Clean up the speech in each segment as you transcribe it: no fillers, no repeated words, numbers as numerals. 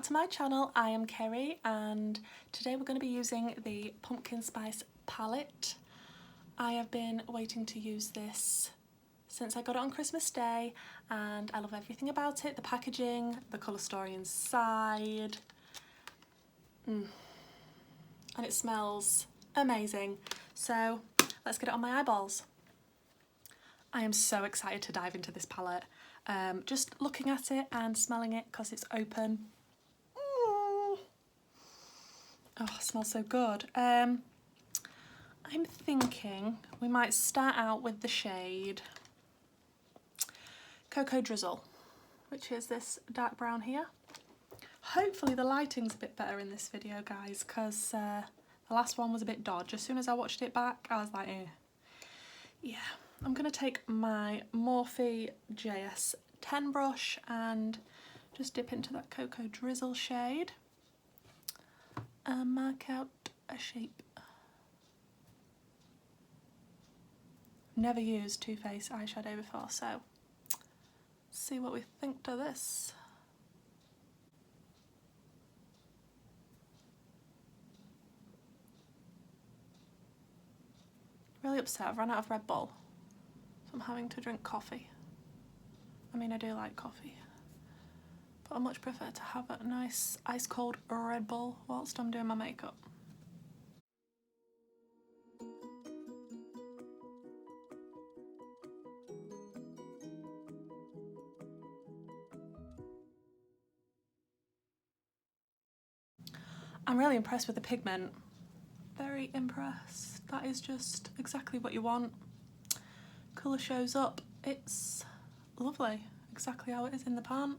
back to my channel. I am Kerry and today we're going to be using the pumpkin spice palette. I have been waiting to use this since I got it on Christmas Day and I love everything about it, the packaging, the colour story inside, and it smells amazing. So let's get it on my eyeballs. I am so excited to dive into this palette. Just looking at it and smelling it because it's open. Oh, it smells so good. I'm thinking we might start out with the shade Cocoa Drizzle, which is this dark brown here. Hopefully the lighting's a bit better in this video, guys, because the last one was a bit dodgy. As soon as I watched it back, I was like, eh. Yeah. I'm going to take my Morphe JS10 brush and just dip into that Cocoa Drizzle shade and mark out a shape. Never used Too Faced eyeshadow before, so see what we think to this. Really upset, I've run out of Red Bull. I'm having to drink coffee. I mean, I do like coffee, but I much prefer to have a nice ice cold Red Bull whilst I'm doing my makeup. I'm really impressed with the pigment. Very impressed. That is just exactly what you want. Colour shows up. It's lovely, exactly how it is in the pan.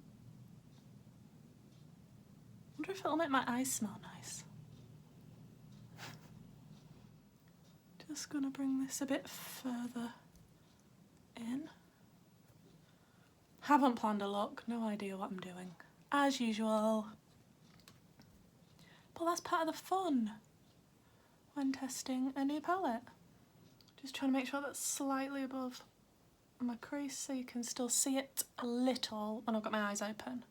Wonder if it'll make my eyes smell nice. Just gonna bring this a bit further in. Haven't planned a look, no idea what I'm doing, as usual. But that's part of the fun when testing a new palette. Just trying to make sure that's slightly above my crease so you can still see it a little when I've got my eyes open.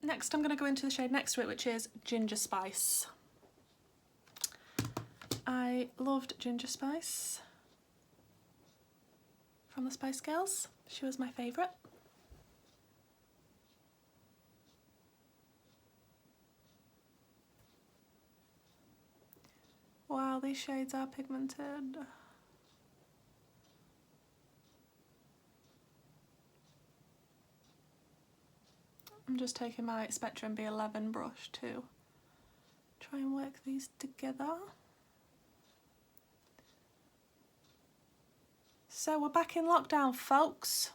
Next I'm going to go into the shade next to it, which is Ginger Spice. I loved Ginger Spice from the Spice Girls. She was my favourite. Wow, these shades are pigmented. I'm just taking my Spectrum B11 brush to try and work these together. So we're back in lockdown, folks.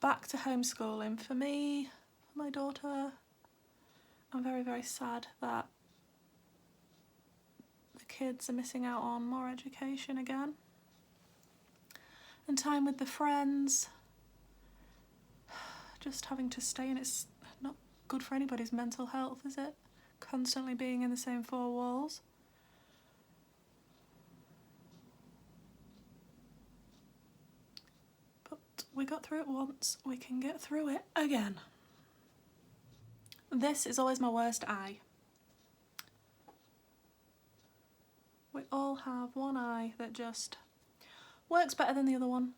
Back to homeschooling for me, for my daughter. I'm very, very sad that the kids are missing out on more education again. And time with the friends. Just having to stay, and it's not good for anybody's mental health, is it? Constantly being in the same four walls. But we got through it once, we can get through it again. This is always my worst eye. We all have one eye that just works better than the other one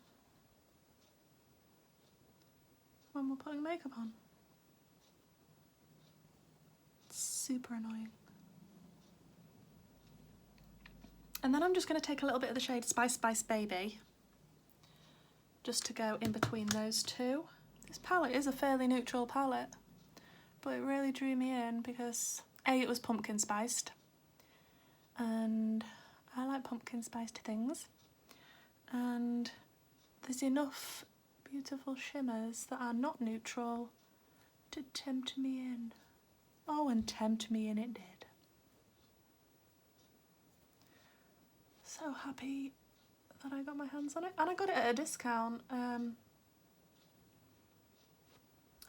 when we're putting makeup on. It's super annoying. And then I'm just going to take a little bit of the shade Spice Spice Baby just to go in between those two. This palette is a fairly neutral palette, but it really drew me in because A, it was pumpkin spiced, and I like pumpkin spiced things, and there's enough beautiful shimmers that are not neutral to tempt me in. Oh, and tempt me in it did. So happy that I got my hands on it, and I got it at a discount. I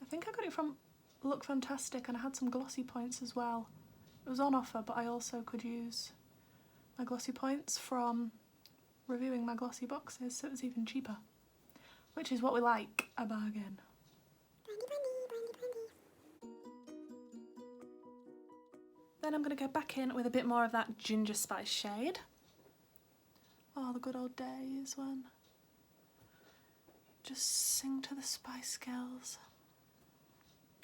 think I got it from Look Fantastic, and I had some glossy points as well. It was on offer, but I also could use my glossy points from reviewing my glossy boxes, so it was even cheaper, which is what we like, a bargain. Then I'm going to go back in with a bit more of that ginger spice shade. Oh, the good old days when just sing to the Spice Girls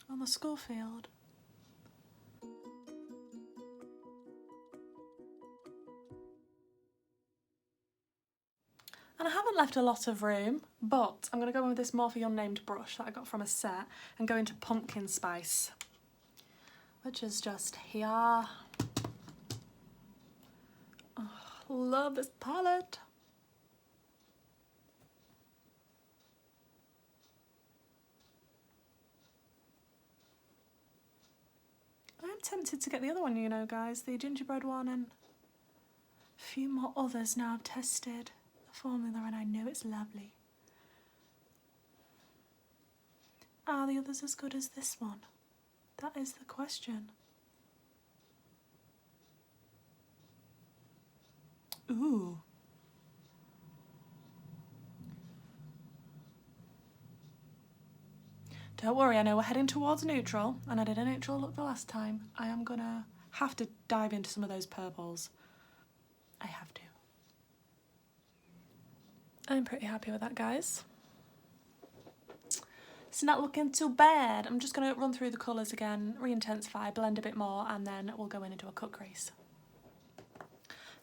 on the school field. And I haven't left a lot of room, but I'm going to go in with this Morphe Unnamed brush that I got from a set and go into Pumpkin Spice, which is just here. Oh, love this palette. I'm tempted to get the other one, you know, guys, the gingerbread one, and a few more others now I've tested the formula and I know it's lovely. Are the others as good as this one? That is the question. Ooh. Don't worry, I know we're heading towards neutral, and I did a neutral look the last time. I am gonna have to dive into some of those purples. I have to. I'm pretty happy with that, guys. It's not looking too bad. I'm just gonna run through the colours again, re-intensify, blend a bit more, and then we'll go in and do a cut crease.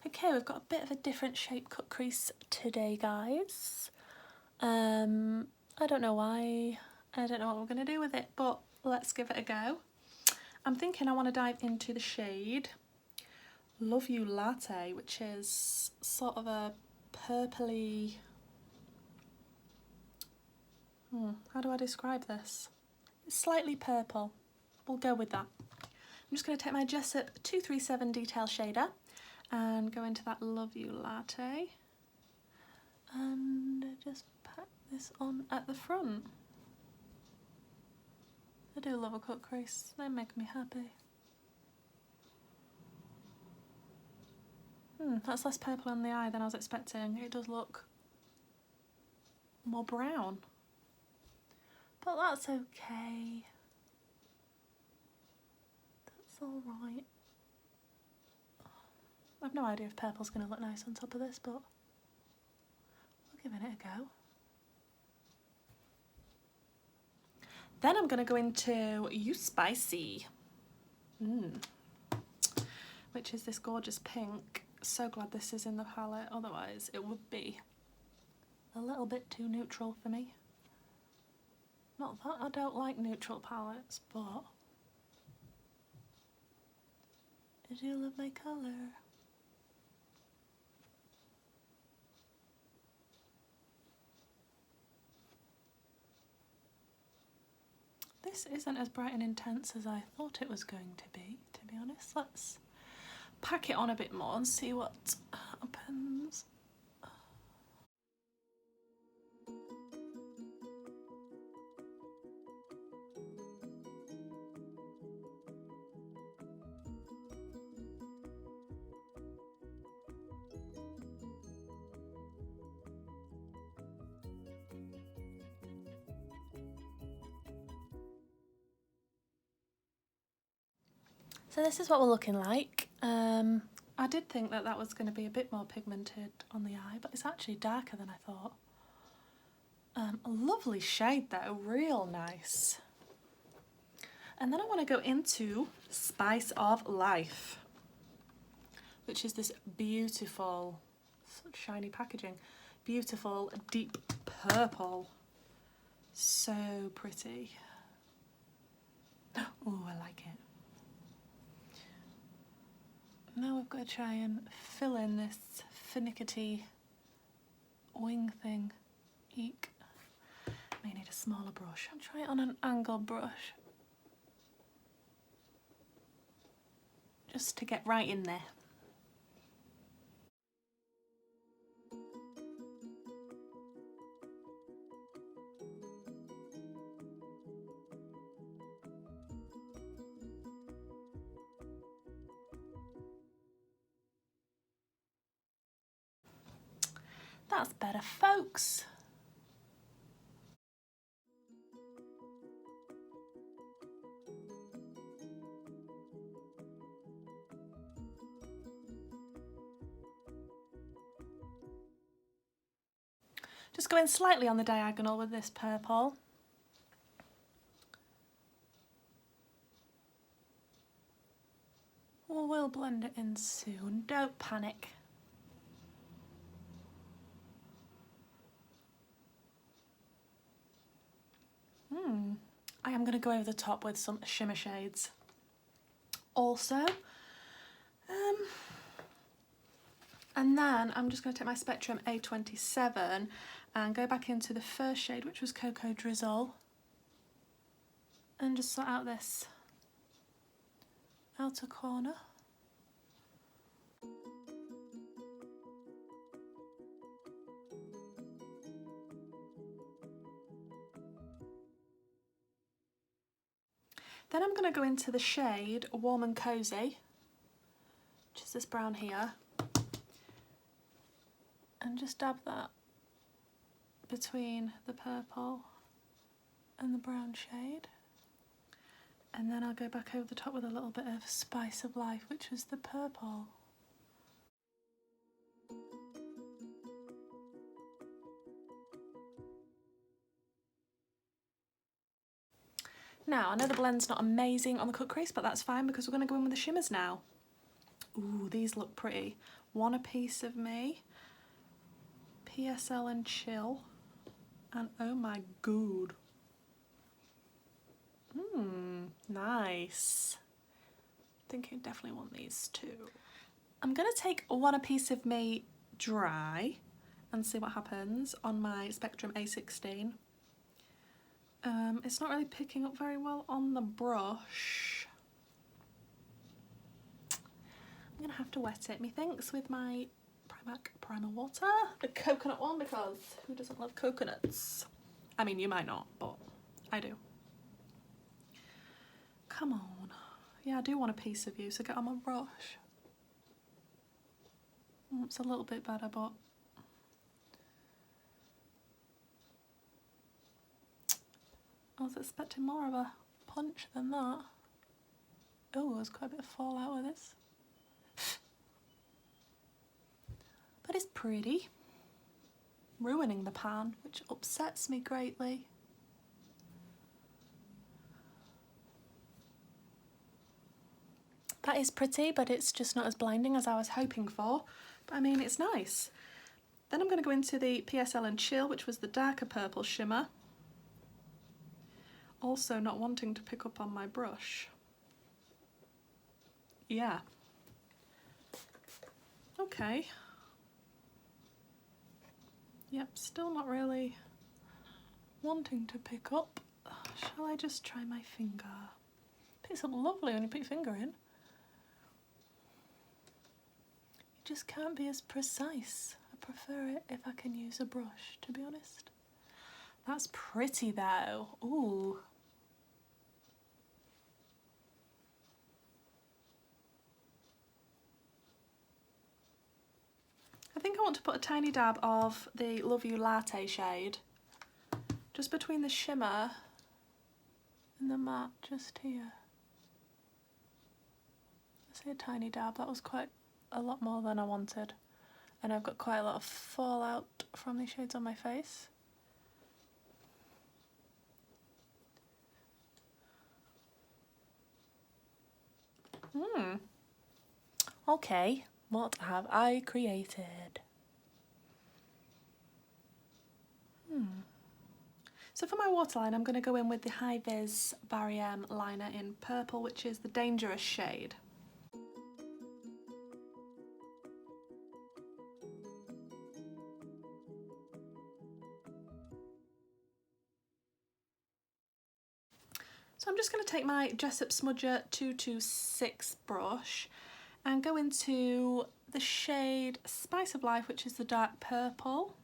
Okay, we've got a bit of a different shape cut crease today, guys. I don't know why. I don't know what we're going to do with it, but let's give it a go. I'm thinking I want to dive into the shade Love You Latte, which is sort of a purpley... how do I describe this? It's slightly purple. We'll go with that. I'm just going to take my Jessup 237 Detail Shader and go into that Love You Latte and just pack this on at the front. I do love a cut crease, they make me happy. That's less purple on the eye than I was expecting. It does look more brown, but that's okay. That's alright. I've no idea if purple's going to look nice on top of this, but we're giving it a go. Then I'm going to go into You Spicy, which is this gorgeous pink. So glad this is in the palette, otherwise it would be a little bit too neutral for me. Not that I don't like neutral palettes, but I do love my colour. This isn't as bright and intense as I thought it was going to be honest. Let's pack it on a bit more and see what happens. So this is what we're looking like. I did think that that was going to be a bit more pigmented on the eye, but it's actually darker than I thought. A lovely shade though, real nice. And then I want to go into Spice of Life, which is this beautiful, such shiny packaging, beautiful deep purple. So pretty. Oh, I like it. Now we've got to try and fill in this finickety wing thing. Eek. May need a smaller brush. I'll try it on an angle brush. Just to get right in there. That's better, folks. Just going slightly on the diagonal with this purple. We'll blend it in soon, don't panic. I am going to go over the top with some shimmer shades. Also, and then I'm just going to take my Spectrum A27 and go back into the first shade, which was Cocoa Drizzle, and just sort out this outer corner. Then I'm going to go into the shade Warm and Cozy, which is this brown here, and just dab that between the purple and the brown shade. And then I'll go back over the top with a little bit of Spice of Life, which is the purple. Now, I know the blend's not amazing on the cut crease, but that's fine because we're going to go in with the shimmers now. Ooh, these look pretty. Want a Piece of Me, PSL and Chill, and oh my god. Nice. I think I definitely want these too. I'm going to take Want a Piece of Me dry and see what happens on my Spectrum A16. It's not really picking up very well on the brush. I'm gonna have to wet it, methinks, with my Primark Primer Water, the coconut one, because who doesn't love coconuts? I mean, you might not, but I do. Come on. Yeah, I do want a piece of you, so get on my brush. It's a little bit better, but I was expecting more of a punch than that. Oh, there's quite a bit of fallout with this. But it's pretty. Ruining the pan, which upsets me greatly. That is pretty, but it's just not as blinding as I was hoping for. But I mean, it's nice. Then I'm going to go into the PSL and Chill, which was the darker purple shimmer. Also not wanting to pick up on my brush. Yeah. Okay. Yep, still not really wanting to pick up. Shall I just try my finger? Picks up lovely when you put your finger in. You just can't be as precise. I prefer it if I can use a brush, to be honest. That's pretty though. Ooh. I think I want to put a tiny dab of the Love You Latte shade just between the shimmer and the matte, just here. I say a tiny dab, that was quite a lot more than I wanted. And I've got quite a lot of fallout from these shades on my face. Okay, what have I created? So for my waterline, I'm going to go in with the High Vis Barry liner in purple, which is the Dangerous shade. So I'm just going to take my Jessup Smudger 226 brush and go into the shade Spice of Life, which is the dark purple.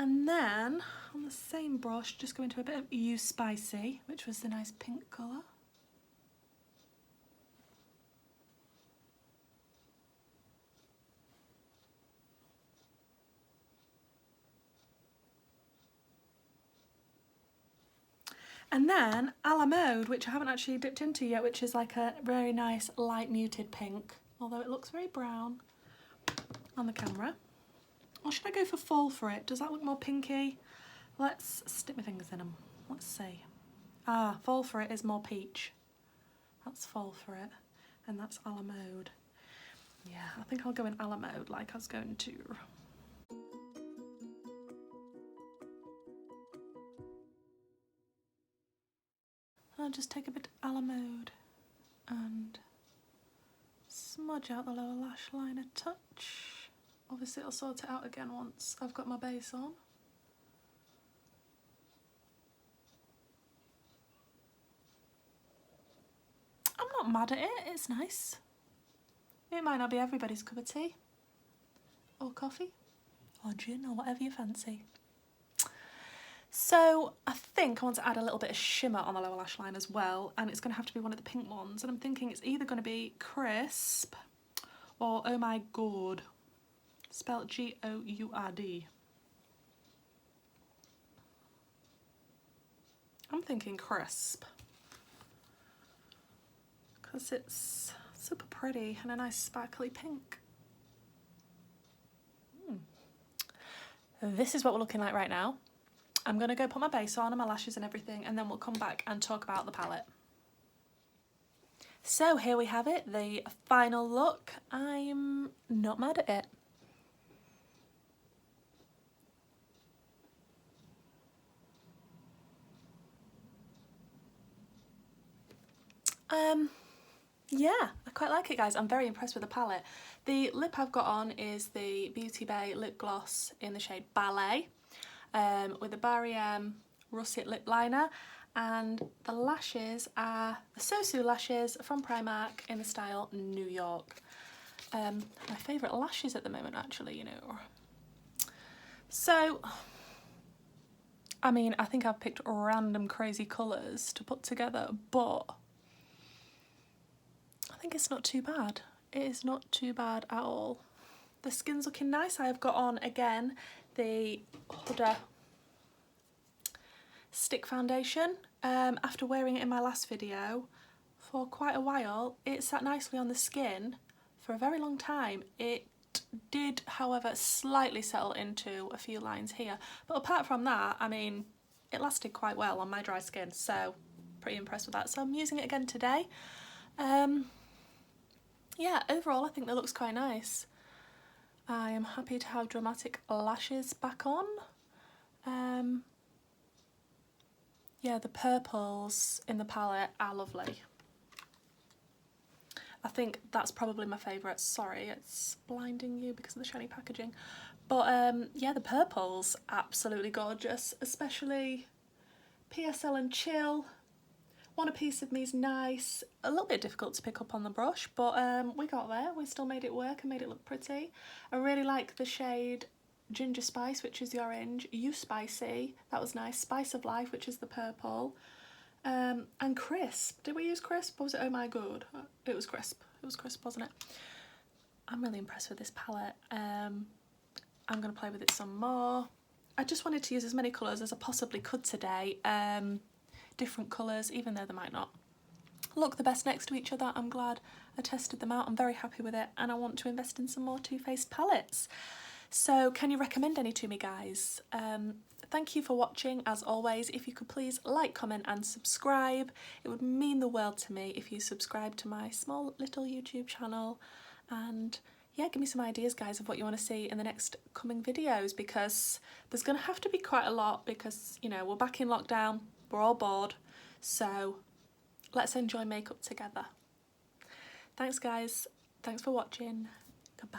And then on the same brush, just go into a bit of You Spicy, which was the nice pink colour. And then A La Mode, which I haven't actually dipped into yet, which is like a very nice light muted pink, although it looks very brown on the camera. Or should I go for Fall for It? Does that look more pinky? Let's stick my fingers in them. Let's see. Ah, Fall for It is more peach. That's Fall for It. And that's A La Mode. Yeah, I think I'll go in A La Mode like I was going to. I'll just take a bit of A La Mode and smudge out the lower lash line a touch. Obviously I'll sort it out again once I've got my base on. I'm not mad at it, it's nice. It might not be everybody's cup of tea, or coffee, or gin, or whatever you fancy. So I think I want to add a little bit of shimmer on the lower lash line as well, and it's going to have to be one of the pink ones, and I'm thinking it's either going to be Crisp or Oh My God, spelled G-O-U-R-D. I'm thinking Crisp, because it's super pretty and a nice sparkly pink. This is what we're looking like right now. I'm going to go put my base on and my lashes and everything, and then we'll come back and talk about the palette. So here we have it, the final look. I'm not mad at it. Yeah, I quite like it, guys. I'm very impressed with the palette. The lip I've got on is the Beauty Bay lip gloss in the shade Ballet, with the Barry M russet lip liner, and the lashes are the Sosu lashes from Primark in the style New York. My favourite lashes at the moment, actually, you know. So, I mean, I think I've picked random crazy colours to put together, but I think it's not too bad. It is not too bad at all. The skin's looking nice. I have got on, again, the Huda stick foundation. After wearing it in my last video for quite a while, it sat nicely on the skin for a very long time. It did, however, slightly settle into a few lines here, but apart from that, I mean, it lasted quite well on my dry skin, so pretty impressed with that. So I'm using it again today. Yeah, overall I think that looks quite nice. I am happy to have dramatic lashes back on. Yeah, the purples in the palette are lovely. I think that's probably my favourite. Sorry, it's blinding you because of the shiny packaging. But yeah, the purples, absolutely gorgeous, especially PSL and Chill. Want a Piece of Me is nice. A little bit difficult to pick up on the brush, but we got there. We still made it work and made it look pretty. I really like the shade Ginger Spice, which is the orange. You Spicy, that was nice. Spice of Life, which is the purple. And Crisp. Did we use Crisp or was it Oh My God? It was Crisp. It was Crisp, wasn't it? I'm really impressed with this palette. I'm going to play with it some more. I just wanted to use as many colours as I possibly could today. Different colours, even though they might not look the best next to each other. I'm glad I tested them out. I'm very happy with it, and I want to invest in some more Too Faced palettes. So can you recommend any to me, guys? Thank you for watching, as always. If you could please like, comment and subscribe. It would mean the world to me if you subscribe to my small little YouTube channel. And yeah, give me some ideas, guys, of what you want to see in the next coming videos, because there's going to have to be quite a lot because, you know, we're back in lockdown, we're all bored, so let's enjoy makeup together. Thanks, guys. Thanks for watching. Goodbye.